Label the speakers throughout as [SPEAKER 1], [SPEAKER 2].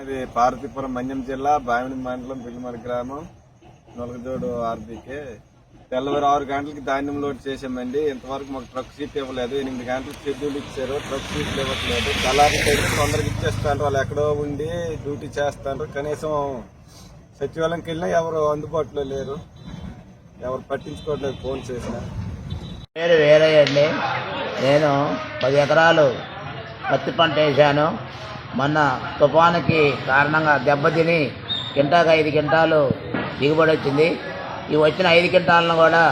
[SPEAKER 1] ఇది పార్వతీపురం మన్యం జిల్లా బావిని మండలం పిల్లిమరి గ్రామం నొలగజోడు ఆర్బీకే తెల్లవారు 6 గంటలకి ధాన్యం లోడ్ చేసామండి. ఇంతవరకు మాకు ట్రక్ సీట్ ఇవ్వలేదు. 8 గంటలకు షెడ్యూల్ ఇచ్చారు, ట్రక్ సీట్లు ఇవ్వట్లేదు. దళారికి అయితే తొందరగా ఇచ్చేస్తారు. వాళ్ళు ఎక్కడో ఉండి డ్యూటీ చేస్తారు. కనీసం సచివాలయంకి వెళ్ళినా ఎవరు అందుబాటులో లేరు, ఎవరు పట్టించుకోవట్లేదు ఫోన్ చేసినా.
[SPEAKER 2] పేరు వేరే అండి. నేను 10 ఎకరాలు పత్తి పంట వేసాను. మొన్న తుఫానుకి కారణంగా దెబ్బతిని కింటాకు 5 క్వింటాలు దిగుబడి వచ్చింది. ఈ వచ్చిన 5 క్వింటాలను కూడా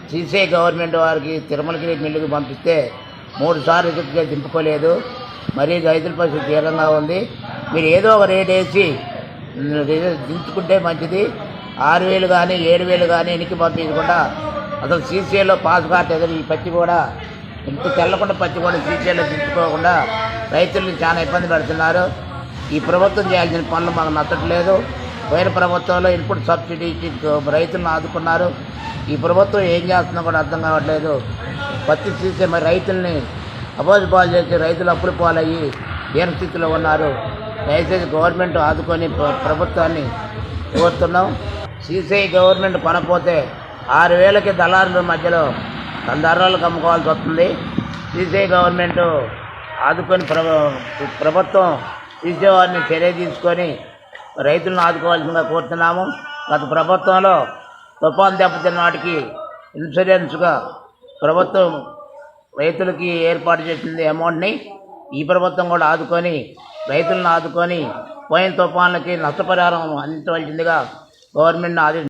[SPEAKER 2] సిసిఐ గవర్నమెంట్ వారికి తిరుమలగిరి మిల్లుకి పంపిస్తే 3 సార్లు రిజెక్ట్గా దింపుకోలేదు. మరీ రైతుల పరిస్థితి తీవ్రంగా ఉంది. మీరు ఏదో ఒక రేట్ వేసి దించుకుంటే మంచిది. 6,000 కానీ 7,000 కానీ వెనక్కి పంపించకుండా అసలు సీసీఐలో పాస్ కార్ట్ ఎదురు ఈ పత్తి కూడా ఇంత తెల్లకుండా పత్తి కూడా సీసీఐలో దించుకోకుండా రైతుల్ని చాలా ఇబ్బంది పెడుతున్నారు. ఈ ప్రభుత్వం చేయాల్సిన పనులు మాకు నచ్చట్లేదు. పోయిన ప్రభుత్వంలో ఇన్పుట్ సబ్సిడీ ఇచ్చి రైతులను ఆదుకున్నారు. ఈ ప్రభుత్వం ఏం చేస్తుందో కూడా అర్థం కావట్లేదు. పత్తి సీసీ మరి రైతుల్ని అబోధపాలు చేసి రైతులు అప్పులు పాలయ్యి దీన స్థితిలో ఉన్నారు. దయచేసి గవర్నమెంట్ ఆదుకొని ప్రభుత్వాన్ని కోరుతున్నాం. సీసీఐ గవర్నమెంట్ పనపోతే 6,000కి దళారుల మధ్యలో ధరలకు అమ్ముకోవాల్సి వస్తుంది. సీసీఐ గవర్నమెంట్ ఆదుకొని ప్రభుత్వం సీసీఐ వారిని చర్య తీసుకొని రైతులను ఆదుకోవాల్సిందిగా కోరుతున్నాము. గత ప్రభుత్వంలో తుఫాను దెబ్బతిన్న వాటికి ఇన్సూరెన్స్గా ప్రభుత్వం రైతులకి ఏర్పాటు చేసింది అమౌంట్ని ఈ ప్రభుత్వం కూడా ఆదుకొని రైతులను ఆదుకొని పోయిన తుఫాన్లకి నష్టపరిహారం అందించవలసిందిగా గవర్నమెంట్ని